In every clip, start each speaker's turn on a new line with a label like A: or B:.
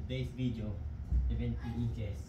A: today's video, 70 inches.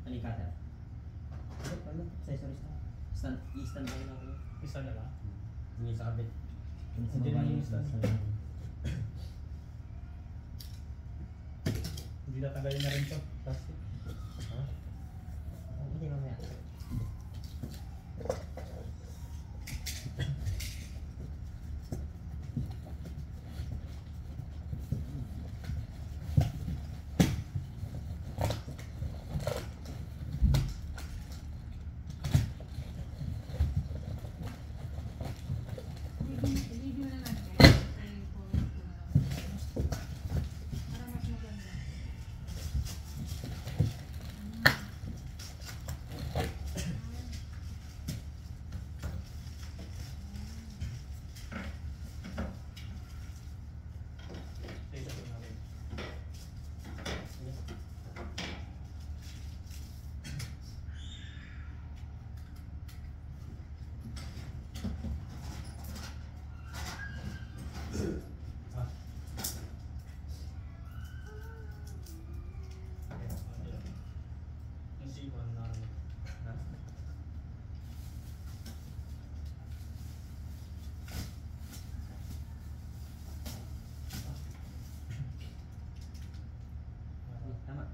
A: Alikata. Ano? Accessories na. I-stand lang natin.
B: Isa na lang.
A: Hindi sa kabit.
B: Hindi naman yung stand. Hindi tatanggalin na rin ito. Plastic.
A: Ha? Hindi mamaya. Tama.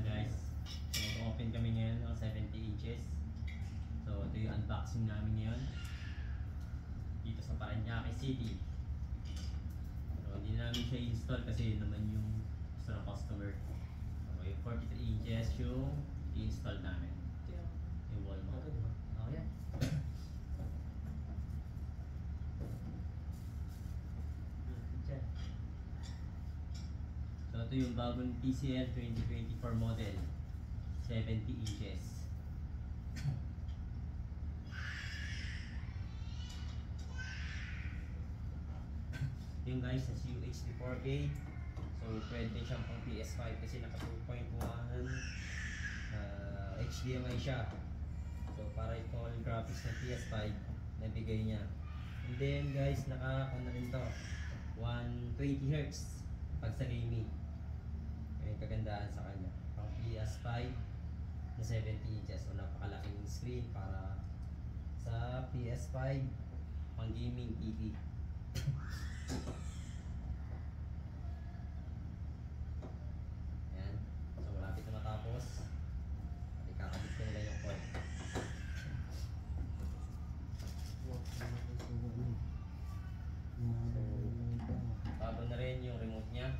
A: Guys, so mag-open kami ngayon ng 70 inches. So ito yung unboxing namin ngayon dito sa Parañaque City. So hindi namin siya install kasi yun naman yung gusto ng customer. So yung 43 inches yung i-install namin. Yung wall mount. Oh yeah. So ito yung bagong TCL 2024 model, 70 inches. Yung guys, sa UHD 4K. So pwede siyang pang PS5 kasi naka 2.1 HDMI siya. So para ito yung graphics ng PS5 nabigay niya. And then guys, naka ano rin to, 120 Hz pag sa gaming. Yung kagandahan sa kanya, pang PS5 na 70 inches. So napakalaking screen para sa PS5 pang gaming TV. Ayan. So malapit na matapos. Ikakabit ko nila yung cord. Bago na rin yung remote niya.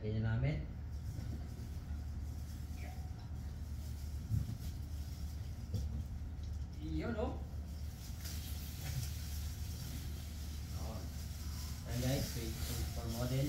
A: Lagyan na namin. Yun o. Oh. Ayan guys, wait for model.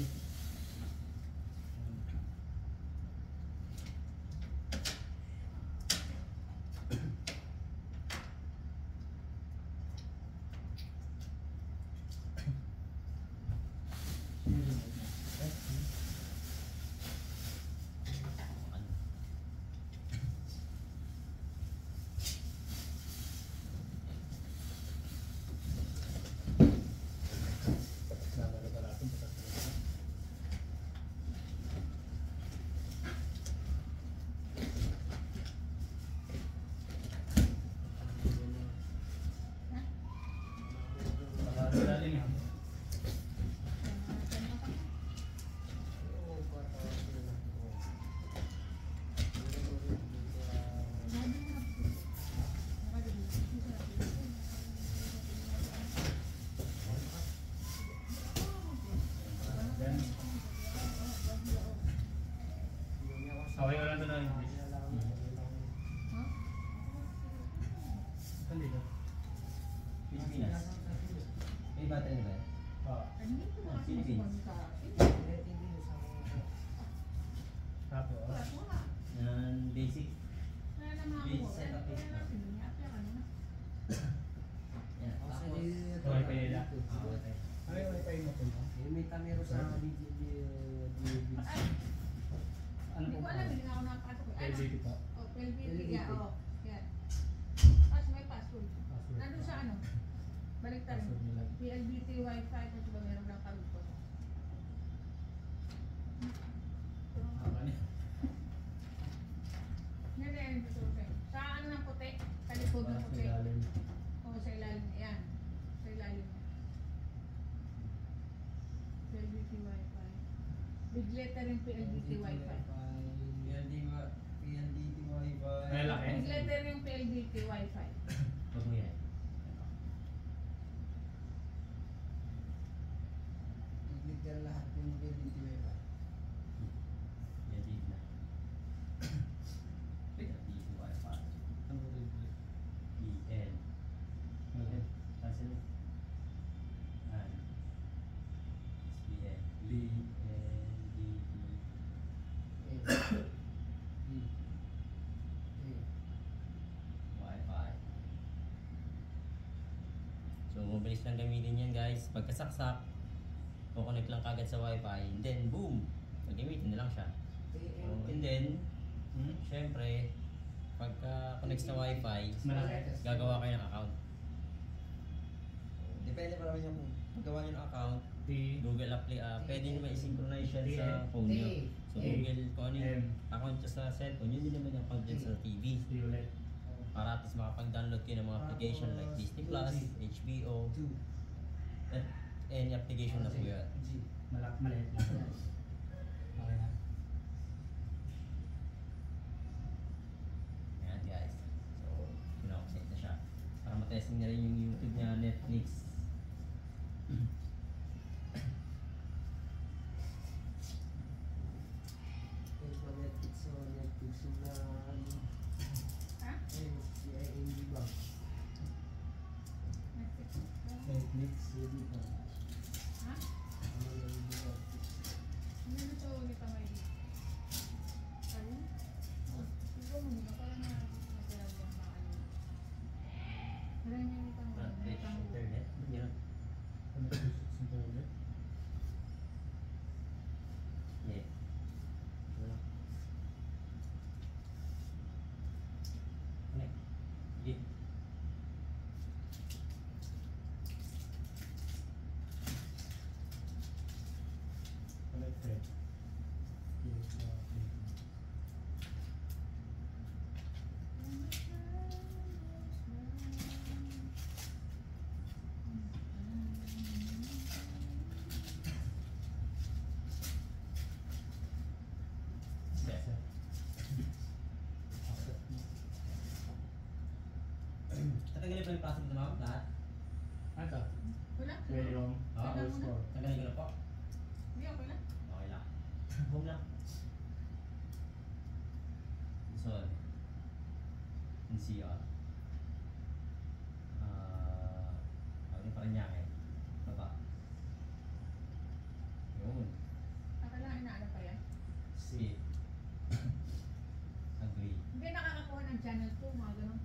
B: Okay, wala na English. Saan dito?
A: Pilipinas. May battery na ba yan? Philippines.
B: Tapos,
A: Yan, basic. Basic setup is na. Yan. Tapos,
B: wifi nila.
A: wifi.
B: Ay, wifi mo po.
C: May camera sa
B: Ano
D: Hindi
B: po?
D: ko alam, hindi nga ako nakapasok.
B: LDT po.
D: Oh, 12 yeah, oh. Yan. Tapos may password.
B: Password.
D: Nandun sa ano? Baliktad mo.
B: Password nila.
D: PLDT Wi-Fi, kasi ba meron ng kalupot? Yan na yan, gusto ko sa'yo. Sa ano ng puti? Sa likod ng
B: Para sa
D: puti.
B: ilalim.
D: Oo, sa ilalim. Yan. Sa ilalim. PLDT Wi-Fi. Big letter yung PLDT Wi-Fi.
A: PLDT Wi-Fi.
B: Ay, laki.
D: Big letter yung PLDT Wi-Fi.
A: Huwag mo yan.
C: lahat yung PLDT Wi-Fi.
A: Yan din na. PLDT Wi-Fi.
B: Ano po ito?
A: PN.
B: Okay.
A: Cancel mo. Yan. PN. Wi-Fi. So, mabilis lang gamitin yan guys. Pagkasaksak, kukonect lang kagad sa Wi-Fi, and then boom! Gagamitin na lang siya. And then, syempre, pagka connect sa Wi-Fi,
B: Malaki.
A: gagawa kayo ng account. Depende pa naman yung paggawa nyo ng account,
B: T.
A: Google pwede nyo ma-synchronize yan sa phone nyo. So, Google, kung ano yung account nyo sa cellphone, yun din naman yung account nyo sa TV.
B: T ulit.
A: Para at least makapag-download kayo ng mga application like Disney Plus, HBO, at any application na po yan.
B: Maliit lang. Okay na.
A: Ayan guys. So, kinoxet na siya. Para matesting na rin yung YouTube niya, Netflix.
D: Ha?
C: Netflix,
D: Ha? Hindi na ito ulit ang may ayun. Ikaw mo nila, parang nagkarabi ang mga ano. Parang yung itang
A: Netflix, internet. Yun.
B: Internet.
A: Yeah. Wala. Connect. Sige.
B: Connected.
A: Yes. Tatanggalin pa yung password na ma'am, lahat?
B: Ano?
D: Wala?
B: Yung
A: Ah,
D: Wala muna.
B: score.
A: Tanggalin ko na po.
D: Hindi, okay lang.
A: Okay lang. Boom lang. Sol. NCR. Ano pa rin niya eh. Baba. Yun.
D: Akala inaano pa yan?
A: Si. Agree.
D: Hindi nakakakuha ng channel 2, mga ganun.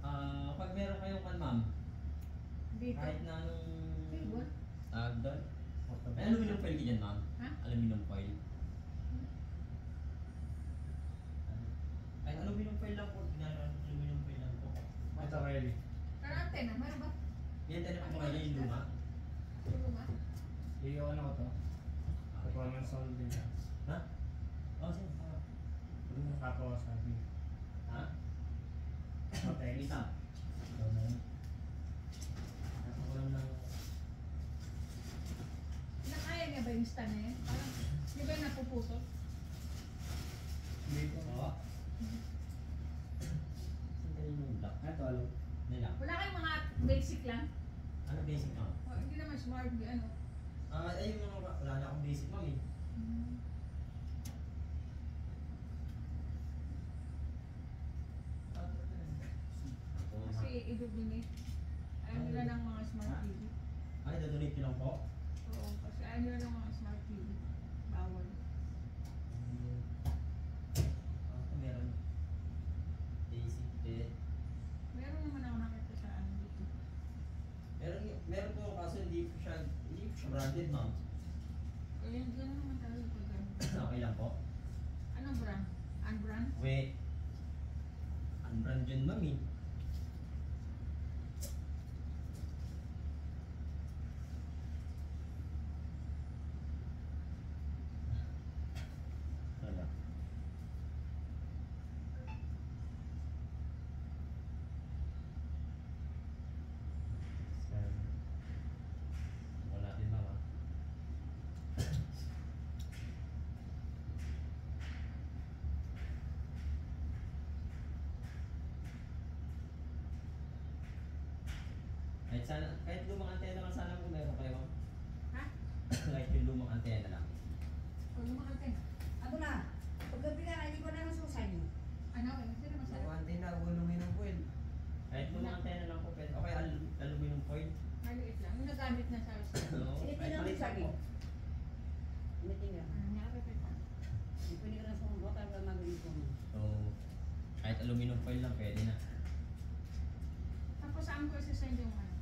A: Pag meron kayong kan ma'am,
D: Dito.
A: kahit na anong
D: Cable?
A: tawag doon. May aluminum foil ka dyan ma'am?
D: Ha?
A: Aluminum foil. Ay, aluminum foil lang po. Aluminum foil lang po.
B: Ito, Kylie.
D: Pero antena, meron ba?
A: Yan tayo po kayo yung luma.
D: Tulong nga.
B: Iyo, ano ko to? Performance holding.
A: Ha? Oh, sige.
B: Tapos, sabi.
A: Ha?
B: Hotel.
A: Isa.
B: Ito na yun.
A: Nakakulang ng...
D: Nakaya niya ba yung stand na yan? Parang, di ba yung napuputol?
B: Hindi ko.
A: Oo. Saan yung block?
B: Ito, alam.
A: Nila.
D: Wala kayong mga basic lang?
A: Ano basic ma'am?
D: O, hindi naman smart, di ano.
A: Ay, yung mga... Wala na akong basic ma'am eh.
D: Kasi i-duplicate. Ayaw nila ng mga smart TV.
A: Ay, dadonate ko lang po.
D: Oo, kasi ayaw nila ng mga smart TV. Bawal.
A: Meron. Basic din.
D: Meron naman ako nakita sa ano dito.
A: Meron po kaso hindi po siya branded ma'am.
D: Kaya gano'n naman talaga pag ano.
A: Okay lang po.
D: Anong brand? Unbrand?
A: Wait. Unbrand yun ma'am eh. Wala. Wala din ma'am ah. Kahit lumang antena lang sana kung meron kayo ma'am.
D: Ha?
A: Kahit yung lumang antena lang.
D: O lumakatin.
E: Ako na. Paggabi na, hindi ko na nasusay niyo.
D: Ano? Hindi naman sa
C: Nakuha na aluminum foil.
A: Kahit lumang antena lang po pwede. Okay, aluminum foil.
D: maliit lang. Yung nagamit na sa
A: Oo,
E: Sige,
A: kahit
E: tingnan mo
A: maliit
E: sa
A: lang
E: akin.
A: po.
E: Tumitingnan.
D: Nakapipit pa.
E: Hindi pwede ka na sumubot ang gagawin ko mo.
A: So, kahit aluminum foil lang pwede na.
D: Tapos saan ko isa-send yung ano?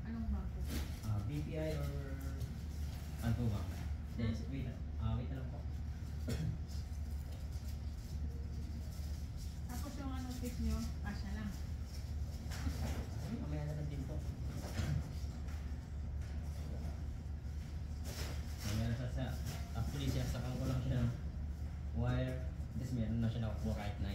D: Anong bangko?
A: BPI or ano po ba? Yes, wait lang. Wait na lang po.
D: Tapos yung ano tip nyo, cash na lang.
A: Ay, mamaya na lang din po. Mamaya na siya sa... Actually, sinasakan ko lang siya ng wire. Tapos meron na siya nakukuha kahit 9.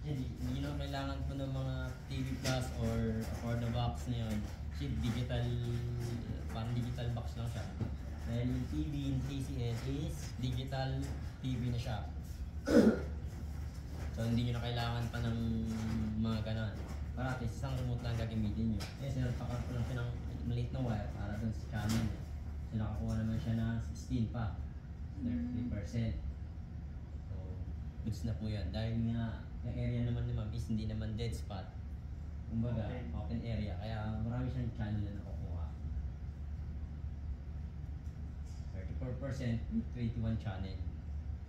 A: Hindi na kailangan po ng mga TV Plus or the box na yun. Kasi digital, parang digital box lang siya. Dahil yung TV in TCL is digital TV na siya. So hindi nyo na kailangan pa ng mga ganon. Para at least isang remote lang gagamitin nyo. Eh, sinalpakan ko lang siya ng maliit na wire para dun sa channel niya. So nakakuha naman siya ng 16 pa. 30%. So, goods na po yan. Dahil nga, yung area naman ni ma'am is hindi naman dead spot. Kumbaga, open area. Kaya marami siyang channel na nakukuha. 34% with 21 channel.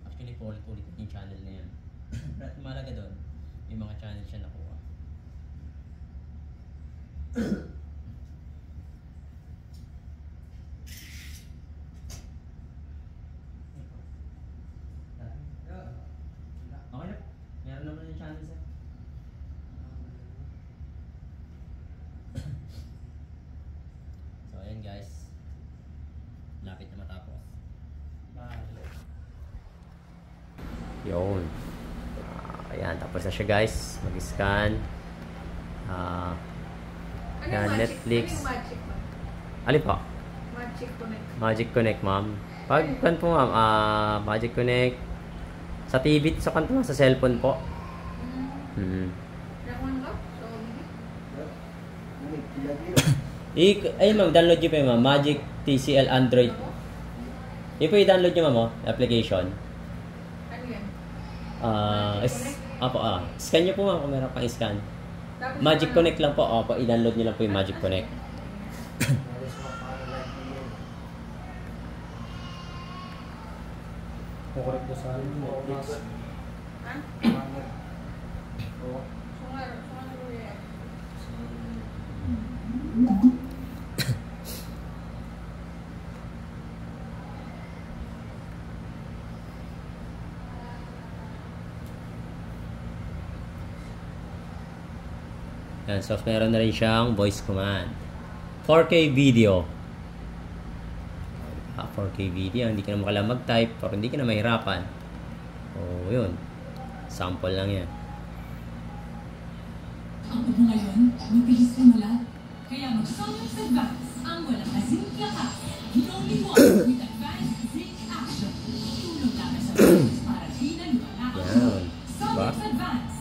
A: Actually, paulit-ulit yung channel na yan. Pero at malaga doon, may mga channel siya nakuha. Okay na. Meron naman yung channel siya. So ayan guys. Lapit na matapos. Yun. Ayan, tapos na siya guys. Mag-scan.
D: Ano
A: Yan,
D: yung
A: Netflix.
D: Ano yung Magic ba?
A: Alin po?
D: Magic Connect.
A: Magic Connect, ma'am. Pag kan po, ma'am, Magic Connect. Sa TV, sa kanto, sa cellphone po.
D: Nakuha ka? So,
A: Ay, ma'am, download nyo pa yun, ma'am. Magic TCL Android. Yun po i-download nyo, ma'am, application.
D: Ano yan?
A: Scan nyo po, ma'am, kung meron pang scan.
D: Tapos
A: Magic
D: ano?
A: Connect lang po. Opo, i-download nyo lang po yung Magic Connect.
C: Alas mo para like yun.
B: Kukurik ko sa akin. Netflix.
D: Ha?
C: Mga
B: Oo.
D: Sungaro yan.
A: Yan, so meron na rin siyang voice command. 4K video. 4K video, hindi ka na makailangan mag-type pero hindi ka na mahirapan. O, yun. Sample lang yan.
F: Ang upo ngayon, mabilis kumula. Kaya mag-Solex Advance ang walang kasing lakas. The only one with advanced zinc action. Tulong namin sa business para di na lumala ang
A: Yan. Diba?
F: Solex Advance.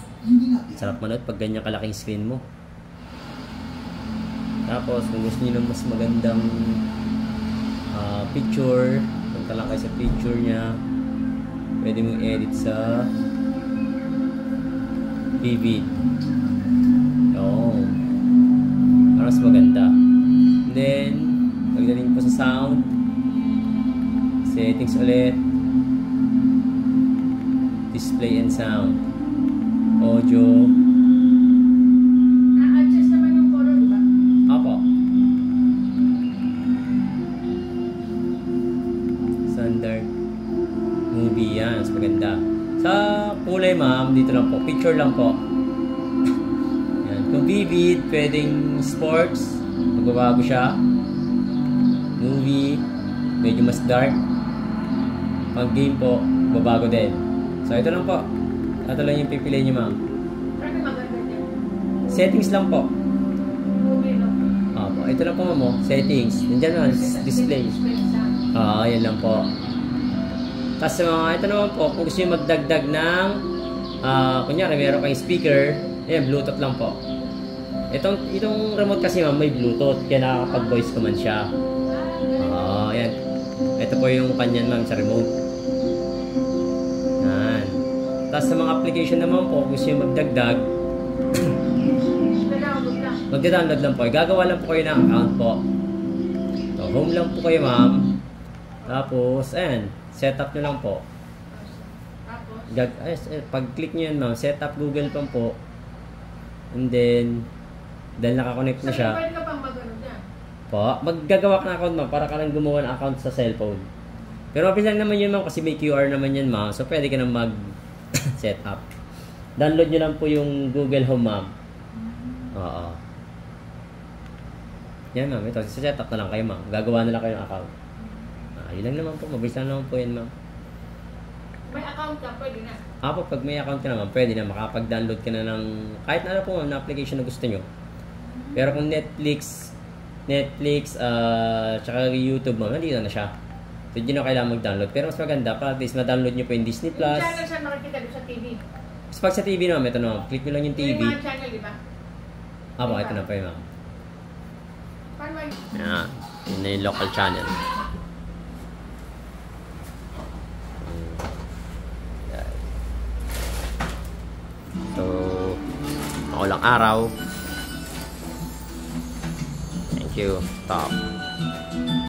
A: Sarap manood pag ganyan kalaking screen mo. Tapos, kung gusto niyo ng mas magandang picture, punta lang kayo sa picture niya. Pwede mong edit sa Vivid. Para mas maganda. And then, pagdating po sa sound, settings ulit, display and sound, audio.
D: Na-adjust naman yung color, di ba?
A: Apo. Standard movie yan. Mas maganda. Sa kulay, ma'am, dito lang po. Picture lang po. Yan. Kung vivid, pwedeng sports. Magbabago siya. Movie. Medyo mas dark. Pag game po, babago din. So, ito lang po. Ito lang yung pipiliin nyo, ma'am.
D: Ano maganda niya?
A: Settings lang po.
D: Movie, no?
A: Opo. Ito lang po, ma'am. Oh. Settings. Nandiyan na. Display. Yan lang po. Tapos ito naman po, kung gusto nyo magdagdag ng kunyari meron kayong speaker, ayan, Bluetooth lang po. Itong remote kasi ma'am, may Bluetooth, kaya nakakapag-voice command siya. Ayan. Ito po yung kanyan ma'am sa remote. Yan. Tapos sa mga application naman po, kung gusto nyo magdagdag, magda-download lang po. Gagawa lang po kayo ng account po. So, home lang po kayo ma'am. Tapos, ayan, setup nyo lang po. Pag-click nyo yan ma'am, setup Google Pam po. And then, dahil nakakonect na siya.
D: Pwede ka pang mag-ano dyan?
A: Po, maggagawa ka ng account ma'am para ka lang gumawa ng account sa cellphone. Pero mabilis lang naman yun ma'am kasi may QR naman yan ma'am. So, pwede ka na mag-setup. Download nyo lang po yung Google Home ma'am. Oo. Yan ma'am, ito. Setup na lang kayo ma'am. Gagawa na lang kayo ng account. Yun lang naman po. Mabilis lang naman po yan ma'am.
D: May account ka, pwede na.
A: Pag may account ka naman, pwede na makapag-download ka na ng kahit na ano po ma'am na application na gusto nyo. Pero kung Netflix, tsaka YouTube ma'am, nandito na siya. So, hindi na kailangan mag-download. Pero mas maganda, para at least ma-download nyo po yung Disney+.
D: Yung channel siya makikita doon sa TV.
A: Tapos pag sa TV naman, ito naman, click nyo lang yung TV.
D: Yung mga channel, di ba?
A: Ito na po yun ma'am.
D: Paano ba yun?
A: Yan. Yun na yung local channel. So, maulang araw. Thank you. Stop.